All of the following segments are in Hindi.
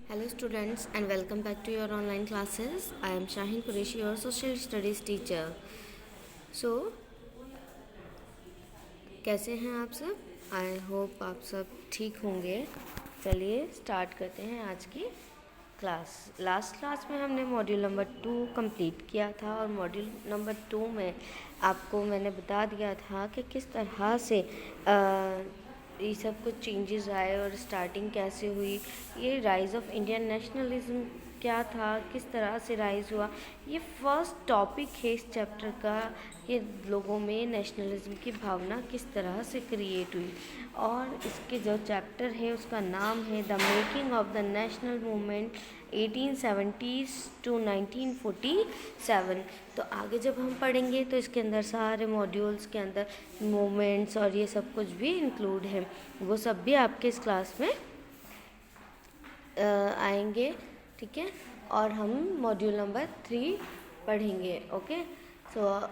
Hello students and welcome back to your online classes. I am Shahin Qureshi, your social studies teacher. So, कैसे हैं आप सब? आई होप आप सब ठीक होंगे. चलिए स्टार्ट करते हैं आज की क्लास. लास्ट क्लास में हमने मॉड्यूल नंबर 2 कंप्लीट किया था और मॉड्यूल नंबर 2 में आपको मैंने बता दिया था कि किस तरह से ये सब कुछ चेंजेस आए और स्टार्टिंग कैसे हुई. ये राइज़ ऑफ इंडियन नेशनलिज्म क्या था, किस तरह से राइज़ हुआ, ये फर्स्ट टॉपिक है इस चैप्टर का. ये लोगों में नेशनलिज्म की भावना किस तरह से क्रिएट हुई. और इसके जो चैप्टर है उसका नाम है the making of the national movement 1870s to 1947. तो आगे जब हम पढ़ेंगे तो इसके अंदर सारे मॉड्यूल्स के अंदर मूवमेंट्स और ये सब कुछ भी इंक्लूड है. वो सब भी आपके इस क्लास में आएंगे. ठीक है. और हम मॉड्यूल नंबर 3 पढ़ेंगे. ओके. सो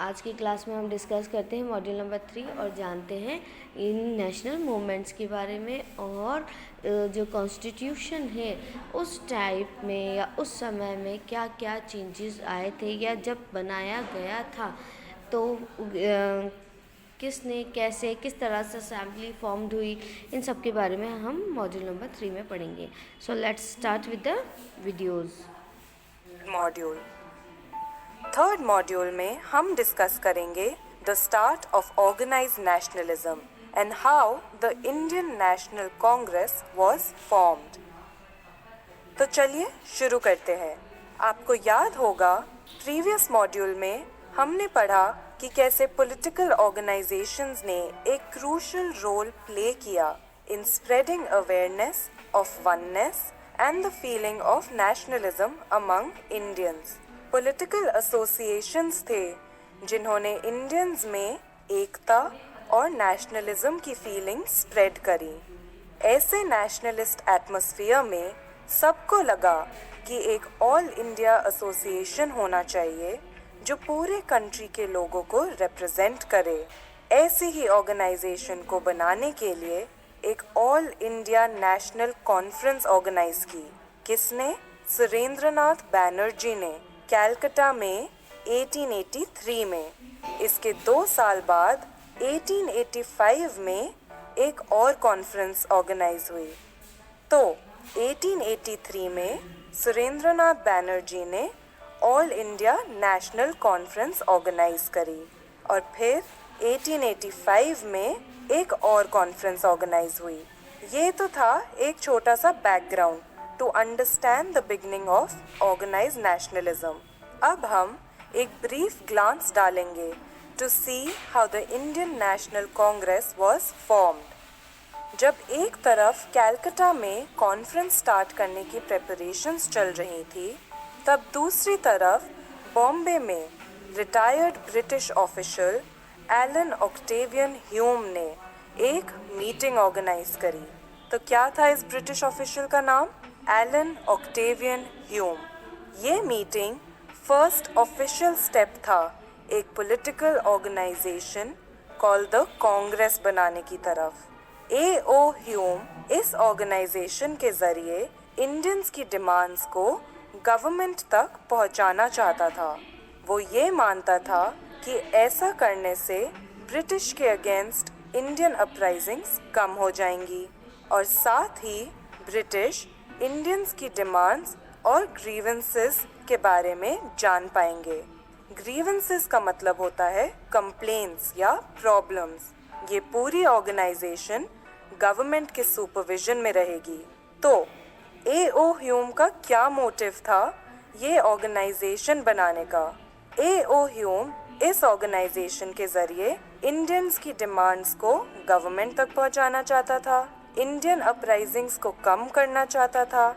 आज की क्लास में हम डिस्कस करते हैं मॉड्यूल नंबर 3 और जानते हैं इन नेशनल मूवमेंट्स के बारे में और जो कॉन्स्टिट्यूशन है उस टाइप में या उस समय में क्या क्या चेंजेस आए थे या जब बनाया गया था तो किसने कैसे किस तरह से असेंबली फॉर्म्ड हुई. इन सब के बारे में हम मॉड्यूल नंबर 3 में पढ़ेंगे. So let's start with the videos. Module third module में हम डिस्कस करेंगे the start of organised nationalism and how the Indian National Congress was formed. तो चलिए शुरू करते हैं. आपको याद होगा प्रीवियस मॉड्यूल में हमने पढ़ा कि कैसे पॉलिटिकल ऑर्गेनाइजेशंस ने एक क्रूशियल रोल प्ले किया in spreading awareness of oneness and the feeling of nationalism among Indians. Political associations थे जिन्होंने इंडियंस में एकता और नेशनलिज्म की फीलिंग स्प्रेड करी. ऐसे नेशनलिस्ट एटमॉस्फेयर में सबको लगा कि एक ऑल इंडिया एसोसिएशन होना चाहिए जो पूरे कंट्री के लोगों को रिप्रेजेंट करे. ऐसे ही ऑर्गेनाइजेशन को बनाने के लिए एक ऑल इंडिया नेशनल कॉन्फ्रेंस ऑर्गेनाइज की. किसने? सुरेंद्रनाथ बैनर्जी ने कैलकाटा में 1883 में. इसके 2 साल बाद 1885 में एक और कॉन्फ्रेंस ऑर्गेनाइज हुई. तो 1883 में सुरेंद्रनाथ बैनर्जी ने ऑल इंडिया नेशनल कॉन्फ्रेंस ऑर्गेनाइज करी और फिर 1885 में एक और कॉन्फ्रेंस ऑर्गेनाइज हुई. ये तो था एक छोटा सा background to understand the beginning of organised nationalism. अब हम एक ब्रीफ ग्लांस डालेंगे to see how the Indian National Congress was formed. जब एक तरफ कैलकाटा में कॉन्फ्रेंस स्टार्ट करने की प्रिपरेशंस चल रही थी, तब दूसरी तरफ बॉम्बे में retired British official Allan Octavian Hume ने एक मीटिंग ऑर्गेनाइज करी. तो क्या था इस ब्रिटिश ऑफिशियल का नाम? Allan Octavian Hume. ये मीटिंग फर्स्ट ऑफिशियल स्टेप था एक political organisation called the Congress बनाने की तरफ. A.O. ह्यूम इस ऑर्गेनाइजेशन के जरिए इंडियंस की डिमांड्स को गवर्नमेंट तक पहुंचाना चाहता था. वो ये मानता था कि ऐसा करने से ब्रिटिश के अगेंस्ट इंडियन अपराइजिंग्स कम हो जाएंगी और साथ ही ब्रिटिश इंडियंस की डिमांड्स और ग्रीवेंसेस के बारे में जान पाएंगे. ग्रीवेंसेस का मतलब होता है कंप्लेंट्स या प्रॉब्लम्स. ये पूरी ऑर्गेनाइजेशन गवर्नमेंट के सुपरविजन में रहेगी. तो A.O. ह्यूम का क्या मोटिव था ये ऑर्गेनाइजेशन बनाने का? A.O. ह्यूम इस ऑर्गेनाइजेशन के जरिए इंडियंस की डिमांड्स को गवर्नमेंट तक पहुंचाना चाहता था, इंडियन अपराइजिंग्स को कम करना चाहता था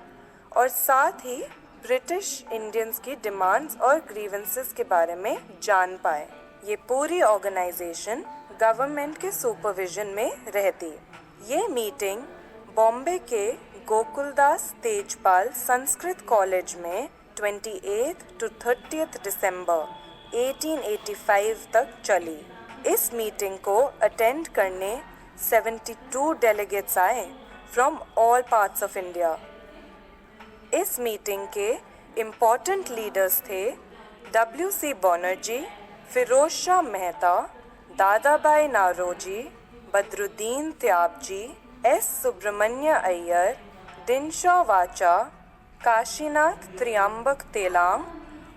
और साथ ही ब्रिटिश इंडियंस की डिमांड्स और ग्रीवेंसेस के बारे में जान पाए. ये पूरी ऑर्गेनाइजेशन गवर्नमेंट के सुपरविजन में रहती. ये मीटिंग बॉम्बे के गोकुलदास तेजपाल संस्कृत कॉलेज में 28 to 30 दिसंबर 1885 तक चली. इस मीटिंग को अटेंड करने 72 डेलीगेट्स आए from all parts of India. इस मीटिंग के इम्पोर्टेंट लीडर्स थे W.C. बनर्जी, फिरोज शाह मेहता, दादाभाई नारोजी, बदरुद्दीन त्याबजी, S. सुब्रमण्य अय्यर, दिनशा वाचा, काशीनाथ त्रियंबक तेलांग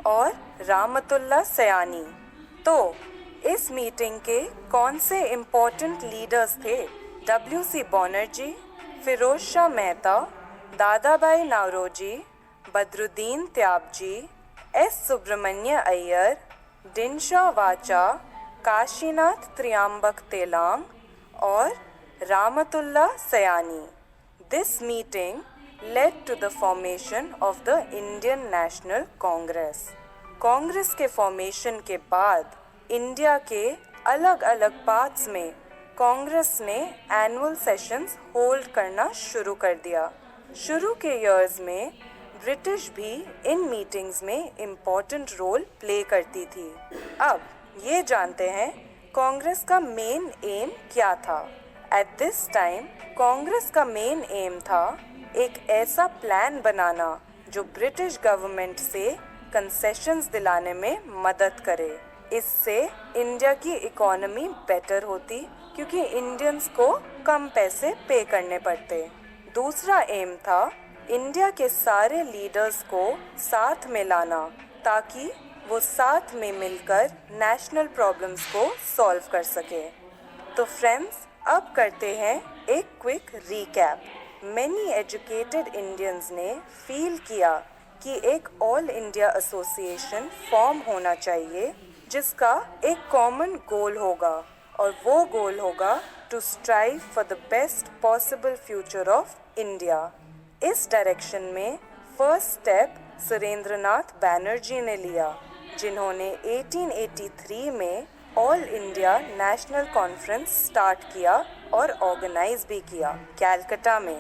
और रामतुल्ला सयानी। तो इस मीटिंग के कौन से इम्पोर्टेंट लीडर्स थे? W.C. बनर्जी, फिरोज शाह मेहता, दादाभाई नारोजी, बदरुद्दीन त्याबजी, S. सुब्रमण्य अय्यर, दिनशा वाचा, काशीनाथ त्रियंबक तेलांग और रामतुल्ला सयानी। This meeting led to the formation of the Indian National Congress. Congress के फॉर्मेशन के बाद इंडिया के अलग अलग पार्ट्स में कांग्रेस ने एनुअल सेशंस होल्ड करना शुरू कर दिया। शुरू के इयर्स में ब्रिटिश भी इन मीटिंग्स में इम्पोर्टेंट रोल प्ले करती थी। अब ये जानते हैं कांग्रेस का मेन एम क्या था। एट दिस टाइम कांग्रेस का मेन एम था एक ऐसा प्लान बनाना जो ब्रिटिश गवर्नमेंट से कंसेशंस दिलाने में मदद करे। इससे इंडिया की इकोनॉमी बेटर होती क्योंकि इंडियंस को कम पैसे पे करने पड़ते। दूसरा एम था इंडिया के सारे लीडर्स को साथ में लाना ताकि वो साथ में मिलकर नेशनल प्रॉब्लम्स को सॉल्व कर सके। तो फ्रेंड्स, अब करते हैं एक quick recap. Many educated Indians ने फील किया कि एक ऑल इंडिया एसोसिएशन फॉर्म होना चाहिए जिसका एक कॉमन गोल होगा और वो गोल होगा to strive for the best possible future of India. इस डायरेक्शन में फर्स्ट स्टेप सुरेंद्रनाथ बैनर्जी ने लिया, जिन्होंने 1883 में ऑल इंडिया नेशनल कॉन्फ्रेंस स्टार्ट किया और ऑर्गेनाइज भी किया कैलकाटा में।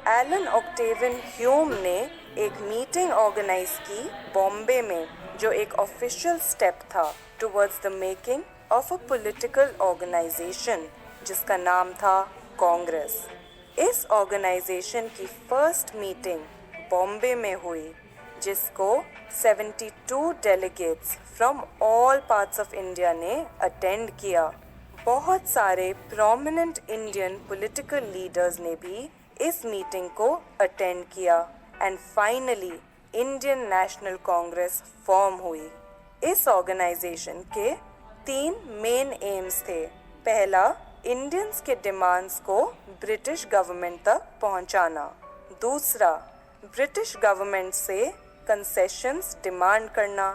एलन ऑक्टेवियन ह्यूम ने एक मीटिंग ऑर्गेनाइज की बॉम्बे में, जो एक ऑफिशियल स्टेप था towards the making of a political organisation जिसका नाम था कांग्रेस। इस ऑर्गेनाइजेशन की फर्स्ट मीटिंग बॉम्बे में हुई जिसको 72 delegates from all parts of India ने अटेंड किया। बहुत सारे प्रोमिनेंट इंडियन पॉलिटिकल लीडर्स ने भी इस मीटिंग को अटेंड किया and finally Indian National Congress form हुई। इस ऑर्गेनाइजेशन के 3 मेन एम्स थे। पहला, इंडियंस के डिमांड्स को ब्रिटिश गवर्नमेंट तक पहुंचाना। दूसरा, ब्रिटिश गवर्नमेंट से कंसेशंस डिमांड करना।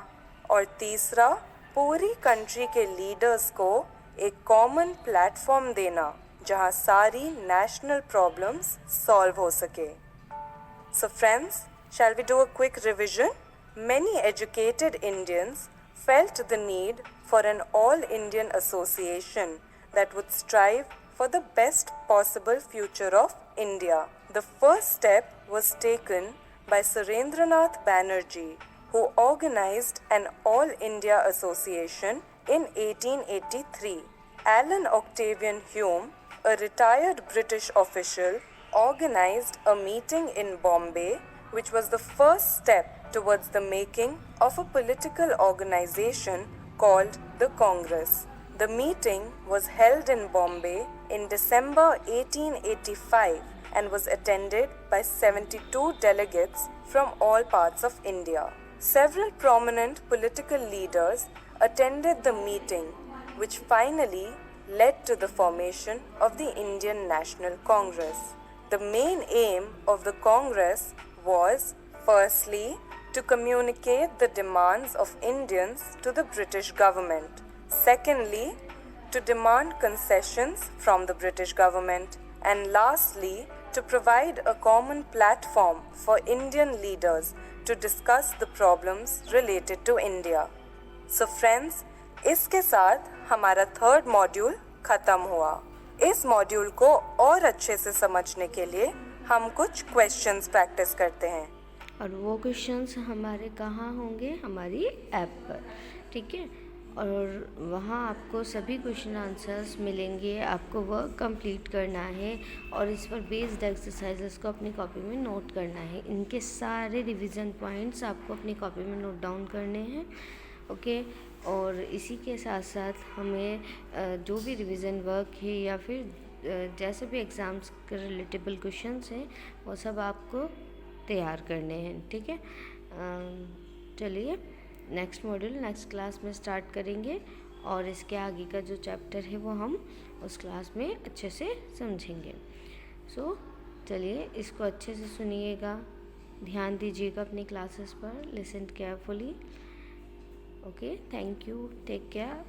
और तीसरा, पूरी कंट्री के लीडर्स को एक कॉमन प्लेटफॉर्म देना जहां सारी नेशनल प्रॉब्लम्स सॉल्व हो सके। So friends, shall we do a quick revision? Many educated Indians felt the need for an all-Indian association that would strive for the best possible future of India. The first step was taken by Surendranath Banerjee, who organized an all-India association in 1883. Alan Octavian Hume, a retired British official, organized a meeting in Bombay, which was the first step towards the making of a political organization called the Congress. The meeting was held in Bombay in December 1885 and was attended by 72 delegates from all parts of India. Several prominent political leaders attended the meeting, which finally led to the formation of the Indian National Congress. The main aim of the Congress was, firstly, to communicate the demands of Indians to the British government. Secondly, to demand concessions from the British government. And lastly, to provide a common platform for Indian leaders to discuss the problems related to India. So friends, इसके साथ हमारा थर्ड मॉड्यूल ख़त्म हुआ। इस मॉड्यूल को और अच्छे से समझने के लिए हम कुछ क्वेश्चंस प्रैक्टिस करते हैं। और वो क्वेश्चंस हमारे कहाँ होंगे? हमारी ऐप पर, ठीक है। और वहाँ आपको सभी क्वेश्चन आंसर्स मिलेंगे। आपको वर्क कंप्लीट करना है और इस पर बेस्ड एक्सरसाइजेस को अपनी कॉपी में नोट करना है। इनके सारे रिवीजन पॉइंट्स आपको अपनी कॉपी में नोट डाउन करने हैं, ओके। और इसी के साथ साथ हमें जो भी रिवीजन वर्क है या फिर जैसे भी एग्ज़ाम्स के रिलेटेबल क्वेश्चंस हैं वो सब आपको तैयार करने हैं, ठीक है। चलिए नेक्स्ट मॉड्यूल नेक्स्ट क्लास में स्टार्ट करेंगे और इसके आगे का जो चैप्टर है वो हम उस क्लास में अच्छे से समझेंगे। सो चलिए इसको अच्छे से सुनिएगा, ध्यान दीजिएगा अपनी क्लासेस पर, listen carefully. Okay, thank you, take care.